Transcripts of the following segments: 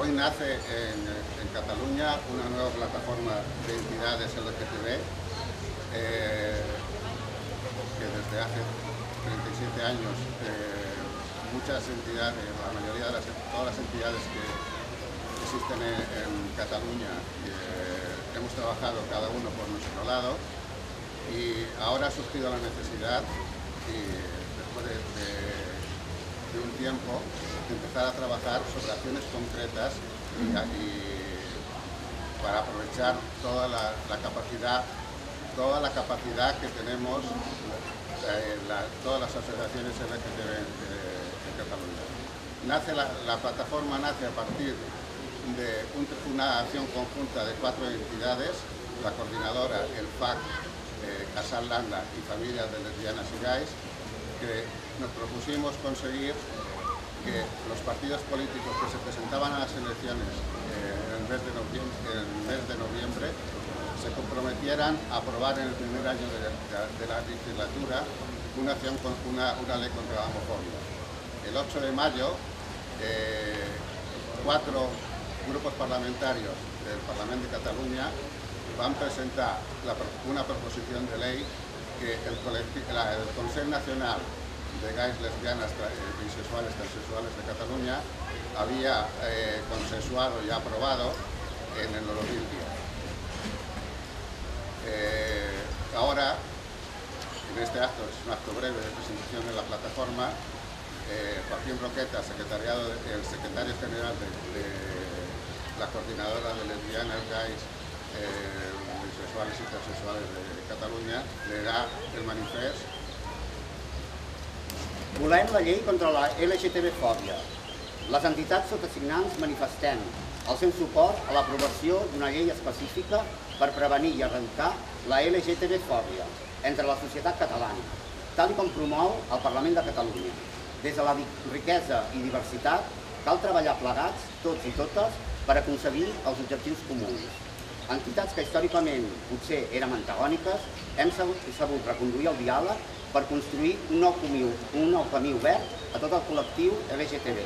Hoy nace en Cataluña una nueva plataforma de entidades LGTB que desde hace 37 años muchas entidades, la mayoría de todas las entidades que existen en Cataluña, hemos trabajado cada uno por nuestro lado, y ahora ha surgido la necesidad, y después de un tiempo, de empezar a trabajar sobre acciones concretas y para aprovechar toda la capacidad que tenemos todas las asociaciones LGTB en Cataluña. La plataforma nace a partir de una acción conjunta de 4 entidades, la coordinadora, el FAC, Casal Landa y Familias de Lesbianas y Gays, que nos propusimos conseguir que los partidos políticos que se presentaban a las elecciones en el mes de noviembre se comprometieran a aprobar en el primer año de la legislatura una ley contra la homofobia. El 8 de mayo, 4 grupos parlamentarios del Parlamento de Cataluña van a presentar una proposición de ley que el Consejo Nacional de Gays, Lesbianas, Bisexuales, Transexuales de Cataluña había consensuado y aprobado en el 2010. Ahora, en este acto, es un acto breve de presentación de la plataforma, Joaquín Roqueta, el secretario general de la coordinadora de lesbianas, gays, bisexuales y transexuales de Catalunya, leerà el manifest. Volem la llei contra la LGTB-fòbia. Les entitats sotasignants manifestem el seu suport a l'aprovació d'una llei específica per prevenir i erradicar la LGTB-fòbia entre la societat catalana, tal com promou el Parlament de Catalunya. Des de la riquesa i diversitat cal treballar plegats, tots i totes, per aconseguir els objectius comuns. Entitats que històricament potser érem antagòniques hem sabut reconduir el diàleg per construir un nou camí obert a tot el col·lectiu LGTB.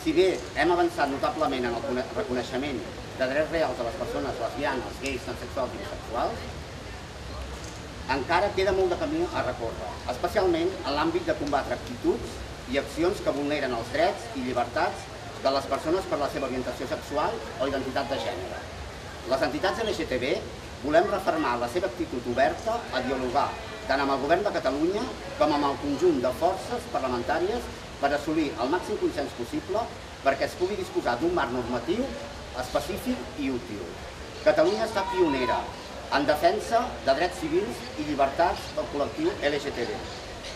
Si bé hem avançat notablement en el reconeixement de drets reals de les persones lesbianes, gais, transexuals i bisexuals, encara queda molt de camí a recórrer, especialment en l'àmbit de combatre actituds i accions que vulneren els drets i llibertats de les persones per la seva orientació sexual o identitat de gènere. Les entitats LGTB volem refermar la seva actitud oberta a dialogar tant amb el Govern de Catalunya com amb el conjunt de forces parlamentàries per assolir el màxim consens possible perquè es pugui disposar d'un marc normatiu específic i útil. Catalunya ha estat pionera en defensa de drets civils i llibertats del col·lectiu LGTB,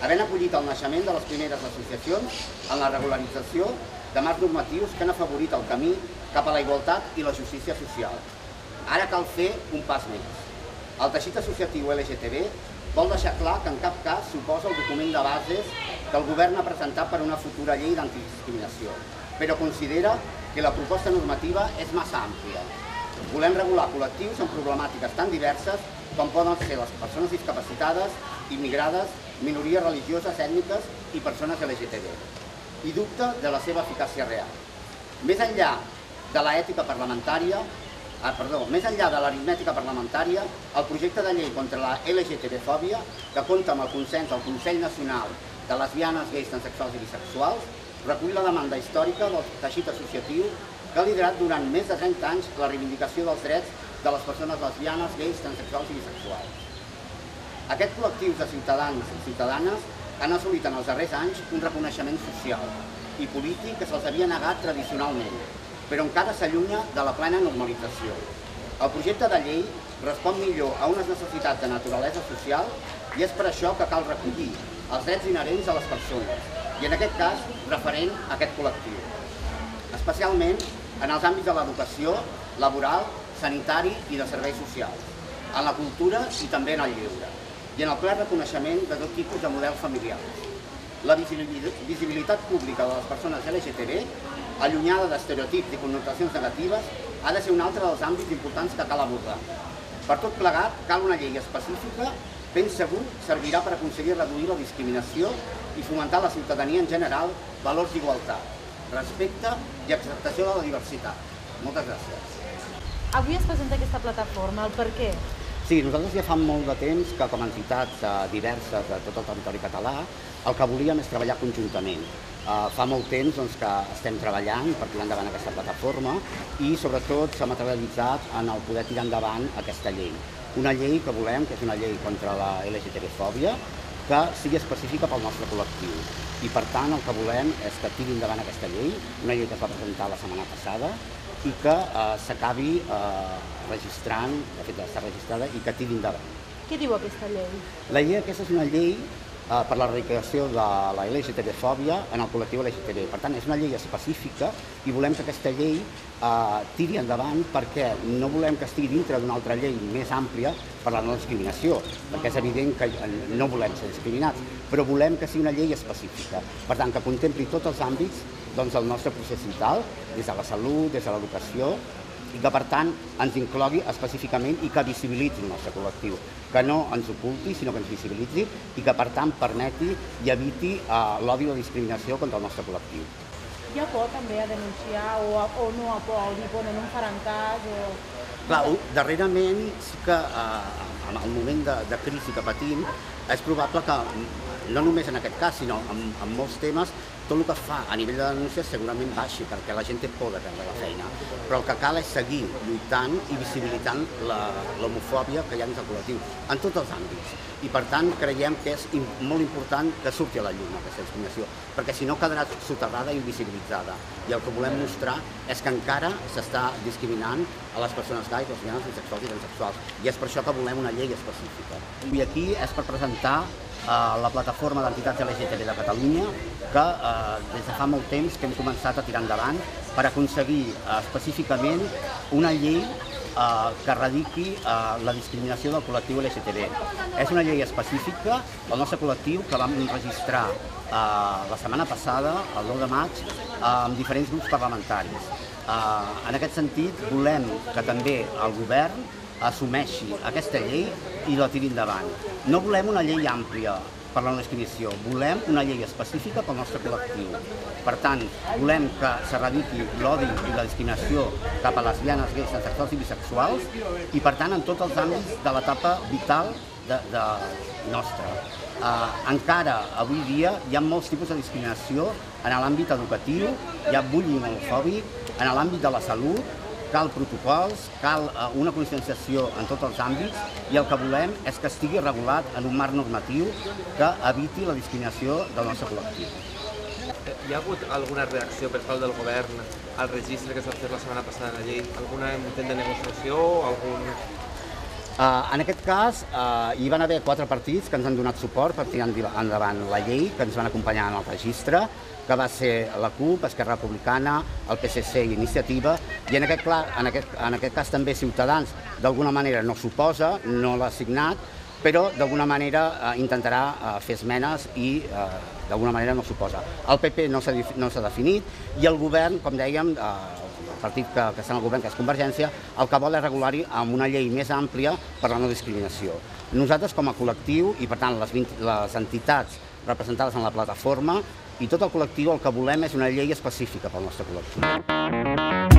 havent acollit el naixement de les primeres associacions en la regularització de marcs normatius que han afavorit el camí cap a la igualtat i la justícia social. Ara cal fer un pas més. El teixit associatiu LGTB vol deixar clar que en cap cas suposa el document de bases que el govern ha presentat per una futura llei d'antidiscriminació, però considera que la proposta normativa és massa àmplia. Volem regular col·lectius amb problemàtiques tan diverses com poden ser les persones discapacitades, immigrades, minories religioses, ètniques i persones LGTB, i dubta de la seva eficàcia real. Més enllà de l'aritmètica parlamentària, el projecte de llei contra la LGTB-fòbia, que compta amb el consens del Consell Nacional de Lesbianes, Gais, Transexuals i Bisexuals, recull la demanda històrica del teixit associatiu que ha liderat durant més de 30 anys la reivindicació dels drets de les persones lesbianes, gais, transexuals i bisexuals. Aquests col·lectius de ciutadans i ciutadanes han assolit en els darrers anys un reconeixement social i polític que se'ls havia negat tradicionalment, però encara s'allunya de la plena normalització. El projecte de llei respon millor a unes necessitats de naturalesa social i és per això que cal recollir els drets inherents a les persones, i en aquest cas referent a aquest col·lectiu, especialment en els àmbits de l'educació, laboral, sanitari i de serveis socials, en la cultura i també en el lleure, i en el ple reconeixement de tot tipus de models familiars. La visibilitat pública de les persones LGTB, allunyada d'estereotips i connotacions negatives, ha de ser un altre dels àmbits importants que cal abordar. Per tot plegat, cal una llei específica, ben segur servirà per aconseguir reduir la discriminació i fomentar a la ciutadania en general valors d'igualtat, respecte i acceptació de la diversitat. Moltes gràcies. Avui es presenta aquesta plataforma, el per què? Sí, nosaltres ja fa molt de temps que com a entitats diverses de tot el territori català el que volíem és treballar conjuntament. Fa molt temps que estem treballant per tirar endavant aquesta plataforma i sobretot s'ha materialitzat en el poder tirar endavant aquesta llei. Una llei que volem, que és una llei contra la LGTB-fòbia, que sigui específica pel nostre col·lectiu. I per tant el que volem és que tiri endavant aquesta llei, una llei que es va presentar la setmana passada i que s'acabi registrant, de fet està registrada, i que tiri endavant. Què diu aquesta llei? La llei aquesta és una llei per l'erradicació de la LGTB-fòbia en el col·lectiu LGTB. Per tant, és una llei específica i volem que aquesta llei tiri endavant perquè no volem que estigui dintre d'una altra llei més àmplia per la no discriminació, perquè és evident que no volem ser discriminats, però volem que sigui una llei específica. Per tant, que contempli tots els àmbits del nostre procés vital, des de la salut, des de l'educació, i que per tant ens inclogui específicament i que visibilitzi el nostre col·lectiu, que no ens oculti sinó que ens visibilitzi i que per tant permeti i eviti l'odi o la discriminació contra el nostre col·lectiu. Hi ha por també a denunciar o no hi ha por a dir, bueno, no em faran cas o... Clar, darrerament sí que en el moment de crisi que patim és probable que no només en aquest cas sinó en molts temes tot el que fa a nivell de denúncia segurament baixi perquè la gent té por de perdre la feina, però el que cal és seguir lluitant i visibilitzant l'homofòbia que hi ha dins el col·lectiu, en tots els àmbits. I per tant creiem que és molt important que surti a la llum aquesta discriminació, perquè si no quedarà soterrada i invisibilitzada. I el que volem mostrar és que encara s'està discriminant a les persones gais, lesbianes, bisexuals i transsexuals, i és per això que volem una llei específica. I aquí és per presentar la plataforma d'entitats LGTB de Catalunya, que des de fa molt temps que hem començat a tirar endavant per aconseguir específicament una llei que erradiqui la discriminació del col·lectiu LGTB. És una llei específica del nostre col·lectiu que vam registrar la setmana passada, el 9 de maig, amb diferents grups parlamentaris. En aquest sentit, volem que també el govern assumeixi aquesta llei i la tiri endavant. No volem una llei àmplia per la no discriminació, volem una llei específica pel nostre col·lectiu. Per tant, volem que s'erradiqui l'odi i la discriminació cap a lesbianes, gais, transsexuals i bisexuals i, per tant, en tots els àmbits de l'etapa vital nostra. Encara avui dia hi ha molts tipus de discriminació en l'àmbit educatiu, hi ha bullying homofòbic, en l'àmbit de la salut, cal protocols, cal una conscienciació en tots els àmbits i el que volem és que estigui regulat en un marc normatiu que eviti la discriminació del nostre col·lectiu. Hi ha hagut alguna reacció per part del govern al registre que es va fer la setmana passada de la llei? Algun intent de negociació o algun... En aquest cas, hi van haver 4 partits que ens han donat suport per tirar endavant la llei, que ens van acompanyar en el registre, que va ser la CUP, Esquerra Republicana, el PSC i Iniciativa, i en aquest cas també Ciutadans d'alguna manera no s'oposa, no l'ha signat, però d'alguna manera intentarà fer esmenes i d'alguna manera no s'oposa. El PP no s'ha definit i el govern, com dèiem, el partit que està en el govern, que és Convergència, el que vol és regular-hi amb una llei més àmplia per la no discriminació. Nosaltres com a col·lectiu i per tant les entitats representades en la plataforma i tot el col·lectiu el que volem és una llei específica pel nostre col·lectiu.